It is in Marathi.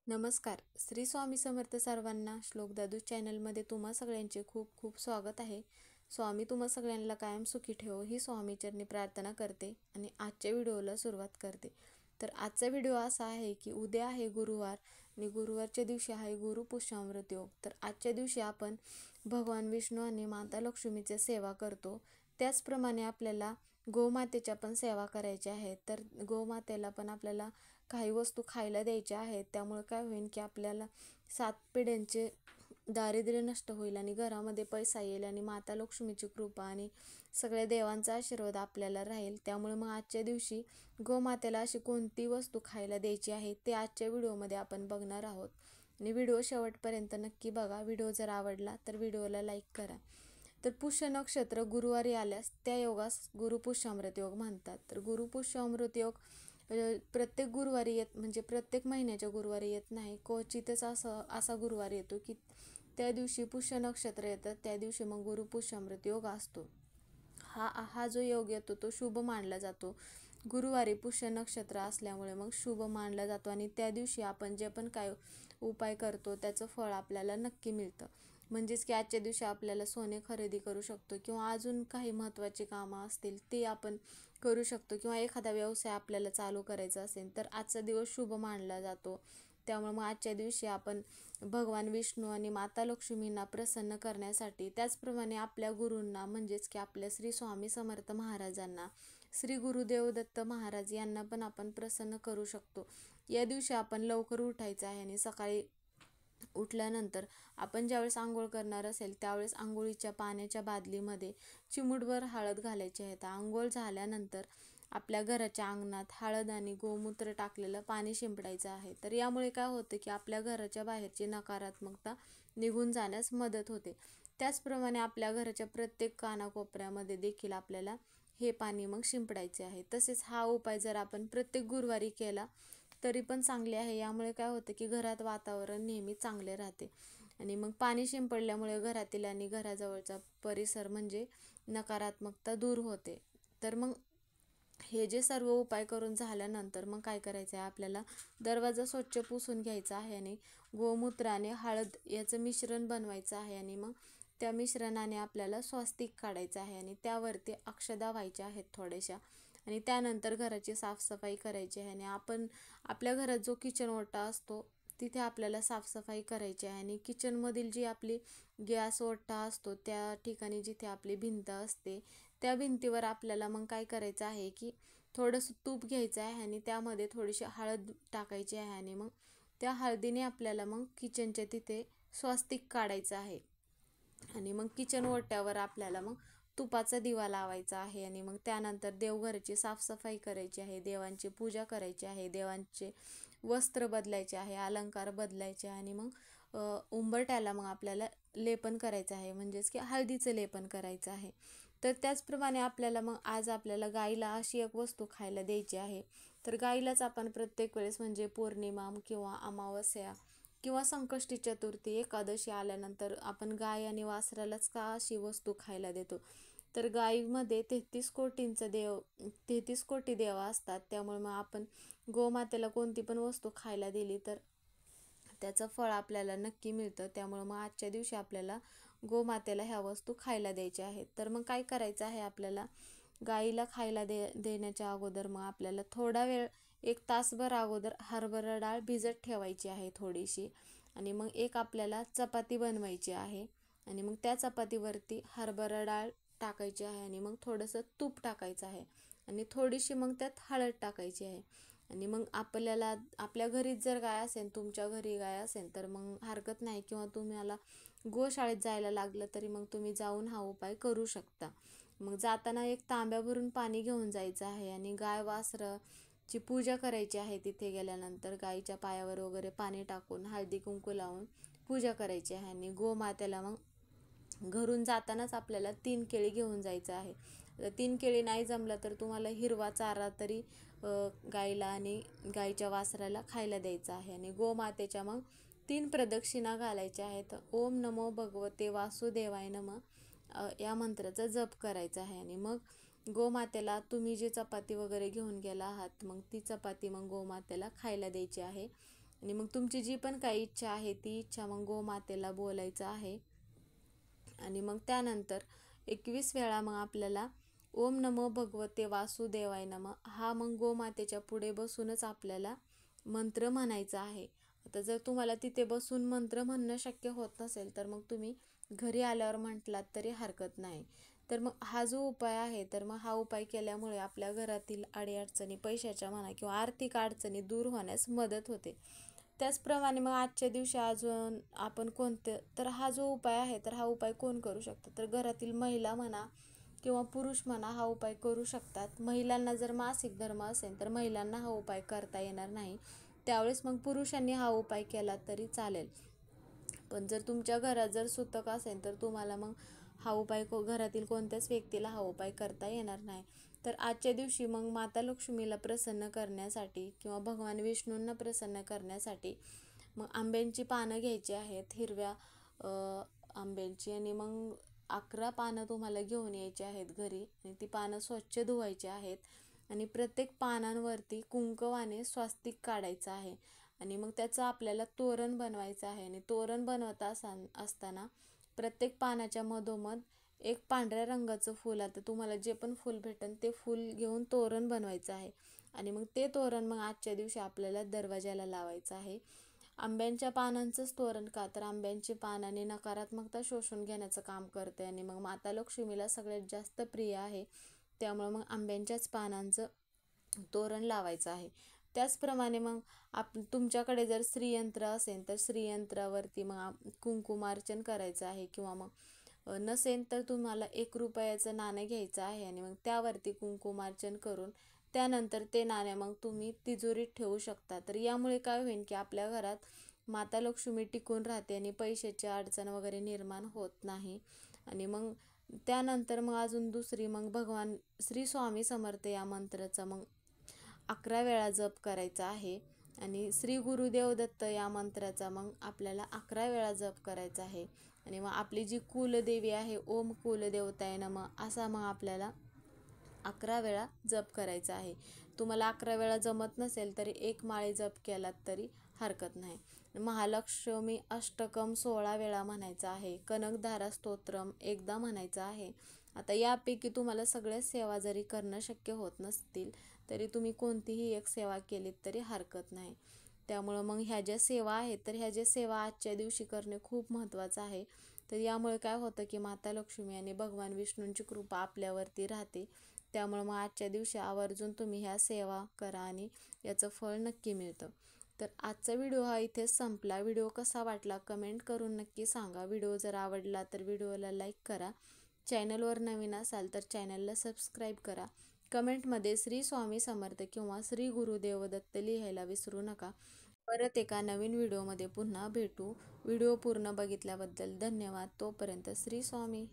नमस्कार. श्री स्वामी समर्थ सर्वांना. श्लोक दादू चॅनलमध्ये तुम्हा सगळ्यांचे खूप खूप स्वागत आहे. स्वामी तुम्हा सगळ्यांना कायम सुखी ठेवो ही स्वामीचरणी प्रार्थना करते आणि आजच्या व्हिडिओला सुरुवात करते. तर आजचा व्हिडिओ असा आहे की उद्या आहे गुरुवार आणि गुरुवारच्या दिवशी आहे गुरुपुष्यामृत योग. तर आजच्या दिवशी आपण भगवान विष्णू आणि माता लक्ष्मीची सेवा करतो. त्याचप्रमाणे आपल्याला गोमातेच्या पण सेवा करायची आहे. तर गोमातेला पण आपल्याला काही वस्तू खायला द्यायच्या आहेत. त्यामुळे काय होईल की आपल्याला 7 पिढ्यांचे दारिद्र्य नष्ट होईल आणि घरामध्ये पैसा येईल आणि माता लक्ष्मीची कृपा आणि सगळ्या देवांचा आशीर्वाद आपल्याला राहील. त्यामुळे मग आजच्या दिवशी गोमातेला अशी कोणती वस्तू खायला द्यायची आहे ते आजच्या व्हिडिओमध्ये आपण बघणार आहोत आणि व्हिडिओ शेवटपर्यंत नक्की बघा. व्हिडिओ जर आवडला तर व्हिडिओला लाईक करा. तर पुष्य नक्षत्र गुरुवारी आल्यास त्या योगास गुरुपुष्यामृत योग म्हणतात. तर गुरुपुष्यामृत योग प्रत्येक गुरुवारी येत म्हणजे प्रत्येक महिन्याच्या गुरुवारी येत नाही. क्वचितच असा गुरुवार येतो की त्या दिवशी पुष्य नक्षत्र येतं. त्या दिवशी मग गुरुपुष्यामृत योग असतो. हा जो योग येतो तो शुभ मानला जातो. गुरुवारी पुष्य नक्षत्र असल्यामुळे मग शुभ मानला जातो आणि त्या दिवशी आपण जे पण काय उपाय करतो त्याचं फळ आपल्याला नक्की मिळतं. म्हणजेच की आजच्या दिवशी आपल्याला सोने खरेदी करू शकतो किंवा अजून काही महत्त्वाची कामं असतील ते आपण करू शकतो किंवा एखादा व्यवसाय आपल्याला चालू करायचा असेल तर आजचा दिवस शुभ मानला जातो. त्यामुळे मग आजच्या दिवशी आपण भगवान विष्णू आणि माता लक्ष्मींना प्रसन्न करण्यासाठी त्याचप्रमाणे आपल्या गुरूंना म्हणजेच की आपल्या श्री स्वामी समर्थ महाराजांना, श्री गुरुदेव दत्त महाराज यांना पण आपण प्रसन्न करू शकतो. या दिवशी आपण लवकर उठायचं आहे आणि सकाळी उठल्यानंतर आपण ज्यावेळेस आंघोळ करणार असेल त्यावेळेस आंघोळीच्या पाण्याच्या बादलीमध्ये चिमूटभर हळद घालायची आहे. तर आंघोळ झाल्यानंतर आपल्या घराच्या अंगणात हळद आणि गोमूत्र टाकलेलं पाणी शिंपडायचं आहे. तर यामुळे काय होतं की आपल्या घराच्या बाहेरची नकारात्मकता निघून जाण्यास मदत होते. त्याचप्रमाणे आपल्या घराच्या प्रत्येक कानाकोपऱ्यामध्ये देखील आपल्याला हे पाणी मग शिंपडायचे आहे. तसेच हा उपाय जर आपण प्रत्येक गुरुवारी केला तरी पण चांगले आहे. यामुळे काय होतं की घरात वातावरण नेहमी चांगले राहते आणि मग पाणी शिंपडल्यामुळे घरातील आणि घराजवळचा परिसर म्हणजे नकारात्मकता दूर होते. तर मग हे जे सर्व उपाय करून झाल्यानंतर मग काय करायचं आहे, आपल्याला दरवाजा स्वच्छ पुसून घ्यायचा आहे आणि गोमूत्र आणि हळद याचं मिश्रण बनवायचं आहे आणि मग त्या मिश्रणाने आपल्याला स्वस्तिक काढायचं आहे आणि त्यावरती अक्षदा व्हायच्या आहेत थोड्याशा आणि त्यानंतर घराची साफसफाई करायची आहे आणि आपण आपल्या घरात जो किचन ओटा असतो तिथे आपल्याला साफसफाई करायची आहे आणि किचनमधील जी आपली गॅस ओटा असतो त्या ठिकाणी जिथे आपली भिंत असते त्या भिंतीवर आपल्याला मग काय करायचं आहे की थोडंसं तूप घ्यायचं आहे आणि त्यामध्ये थोडीशी हळद टाकायची आहे आणि मग त्या हळदीने आपल्याला मग किचनच्या तिथे स्वस्तिक काढायचं आहे आणि मग किचन ओट्यावर आपल्याला मग तुपाचा दिवा लावायचा आहे आणि मग त्यानंतर देवघराची साफसफाई करायची आहे, देवांची पूजा करायची आहे, देवांचे वस्त्र बदलायचे आहे, अलंकार बदलायचे आणि मग उंबरठ्याला मग आपल्याला लेपन करायचं आहे म्हणजेच की हळदीचं लेपन करायचं आहे. तर त्याचप्रमाणे आपल्याला मग आज आपल्याला गाईला अशी एक वस्तू खायला द्यायची आहे. तर गाईलाच आपण प्रत्येक वेळेस म्हणजे पौर्णिमा किंवा अमावस्या किंवा संकष्टी चतुर्थी एकादशी आल्यानंतर आपण गाय आणि वासरालाच का अशी वस्तू खायला देतो. तर गाईमध्ये 33 कोटी देव असतात. त्यामुळे मग आपण गोमातेला कोणती पण वस्तू खायला दिली तर त्याचं फळ आपल्याला नक्की मिळतं. त्यामुळे मग आजच्या दिवशी आपल्याला गोमातेला ह्या वस्तू खायला द्यायच्या आहेत. तर मग काय करायचं आहे, आपल्याला गाईला खायला देण्याच्या अगोदर मग आपल्याला थोडा वेळ 1 तासभर अगोदर हरभरा डाळ भिजत ठेवायची आहे थोडीशी आणि मग एक आपल्याला चपाती बनवायची आहे आणि मग त्या चपातीवरती हरभरा डाळ टाकायची आहे आणि मग थोडंसं तूप टाकायचं आहे आणि थोडीशी मग त्यात हळद टाकायची आहे आणि मग आपल्याला आपल्या घरीच जर गाय असेल, तुमच्या घरी गाय असेल तर मग हरकत नाही किंवा तुम्हाला गोशाळेत जायला लागलं तरी मग तुम्ही जाऊन हा उपाय करू शकता. मग जाताना एक तांब्या भरून पाणी घेऊन जायचं आहे आणि गाय वासराची पूजा करायची आहे. तिथे गेल्यानंतर गाईच्या पायावर वगैरे पाणी टाकून हळदी कुंकू लावून पूजा करायची आहे आणि गोमातेला मग घरून जातानाच आपल्याला 3 केळी घेऊन जायचं आहे. 3 केळी नाही जमलं तर तुम्हाला हिरवा चारा तरी गाईला आणि गाईच्या वासराला खायला द्यायचा आहे आणि गोमातेच्या मग 3 प्रदक्षिणा घालायच्या आहेत. ओम नमो भगवते वासुदेवाय नमः या मंत्राचा जप करायचा आहे आणि मग गोमातेला तुम्ही जी चपाती वगैरे घेऊन गेला आहात मग ती चपाती मग गोमातेला खायला द्यायची आहे आणि मग तुमची जी पण काही इच्छा आहे ती इच्छा मग गोमातेला बोलायचं आहे. आणि मग त्यानंतर 21 वेळा मग आपल्याला ओम नमो भगवते वासुदेवाय नमः हा मग गोमातेच्या पुढे बसूनच आपल्याला मंत्र म्हणायचा आहे. आता जर तुम्हाला तिथे बसून मंत्र म्हणणं शक्य होत नसेल तर मग तुम्ही घरी आल्यावर म्हटलात तरी हरकत नाही. तर मग हा जो उपाय आहे तर मग हा उपाय केल्यामुळे आपल्या घरातील अडीअडचणी पैशाच्या म्हणा किंवा आर्थिक अडचणी दूर होण्यास मदत होते. त्याचप्रमाणे मग आजच्या दिवशी अजून आपण कोणते तर हा जो उपाय आहे तर हा उपाय कोण करू शकतो तर घरातील महिला म्हणा किंवा पुरुष म्हणा हा उपाय करू शकतात. महिलांना जर मासिक धर्म असेल तर महिलांना हा उपाय करता येणार नाही, त्यावेळेस मग पुरुषांनी हा उपाय केला तरी चालेल. पण जर तुमच्या घरात जर सुतक असेल तर तुम्हाला मग हा उपाय घरातील कोणत्याच व्यक्तीला हा उपाय करता येणार नाही. तर आजच्या दिवशी मग माता लक्ष्मीला प्रसन्न करण्यासाठी किंवा भगवान विष्णूंना प्रसन्न करण्यासाठी मग आंब्यांची पानं घ्यायची आहेत, हिरव्या आंब्यांची, आणि मग 11 पानं तुम्हाला घेऊन यायची आहेत घरी आणि ती पानं स्वच्छ धुवायची आहेत आणि प्रत्येक पानांवरती कुंकवाने स्वास्तिक काढायचं आहे आणि मग त्याचं आपल्याला तोरण बनवायचं आहे. आणि तोरण बनवत असताना प्रत्येक पानाच्या मधोमध एक पांढऱ्या रंगाचं फूल, आता तुम्हाला जे पण फूल भेटेल ते फूल घेऊन तोरण बनवायचं आहे आणि मग ते तोरण मग आजच्या दिवशी आपल्याला दरवाजाला लावायचं आहे. आंब्यांच्या पानांचंच तोरण का तर आंब्यांची पानाने नकारात्मकता शोषून घेण्याचं काम करते आणि मग माता लक्ष्मीला सगळ्यात जास्त प्रिय आहे, त्यामुळे मग आंब्यांच्याच पानांचं तोरण लावायचं आहे. त्याचप्रमाणे मग तुमच्याकडे जर श्रीयंत्र असेल तर श्रीयंत्रावरती मग कुंकुमार्चन करायचं आहे किंवा मग नसेल तर तुम्हाला 1 रुपयाचं नाणं घ्यायचं आहे आणि मग त्यावरती कुंकुमार्चन करून त्यानंतर ते नाणे मग तुम्ही तिजोरीत ठेवू शकता. तर यामुळे काय होईल की आपल्या घरात माता लक्ष्मी टिकून राहते आणि पैशाची अडचण वगैरे निर्माण होत नाही. आणि मग त्यानंतर मग अजून दुसरी मग भगवान श्री स्वामी समर्थ या मंत्राचा मग 11 वेळा जप करायचा आहे आणि श्री गुरुदेव दत्त या मंत्राचा मग आपल्याला 11 वेळा जप करायचा आहे. आणि मग आपली जी कुलदेवी आहे ओम कुलदेवताय नमः असा मग आपल्याला 11 वेळा जप करायचा आहे. तुम्हाला 11 वेळा जमत नसेल तरी 1 माळे जप केलात तरी हरकत नाही. महालक्ष्मी अष्टकम 16 वेळा म्हणायचा आहे. कनकधारा स्तोत्रम एकदा म्हणायचं आहे. आता यापैकी तुम्हाला सगळ्या सेवा जरी करणं शक्य होत नसतील तरी तुम्ही कोणतीही एक सेवा केलीत तरी हरकत नाही. त्यामुळं मग ह्या ज्या सेवा आहेत तर ह्या ज्या सेवा आजच्या दिवशी करणे खूप महत्त्वाचं आहे. तर यामुळे काय होतं की माता लक्ष्मी आणि भगवान विष्णूंची कृपा आपल्यावरती राहते. त्यामुळं मग आजच्या दिवशी आवर्जून तुम्ही ह्या सेवा करा आणि याचं फळ नक्की मिळतं. तर आजचा व्हिडिओ हा इथेच संपला. व्हिडिओ कसा वाटला कमेंट करून नक्की सांगा. व्हिडिओ जर आवडला तर व्हिडिओला लाईक करा. चॅनलवर नवीन असाल तर चॅनलला सबस्क्राईब करा. कमेंटमध्ये श्री स्वामी समर्थ किंवा श्री गुरुदेव दत्त लिहायला विसरू नका. परत एका नवीन व्हिडिओमध्ये पुन्हा भेटू. व्हिडिओ पूर्ण बघितल्याबद्दल धन्यवाद. तोपर्यंत श्री स्वामी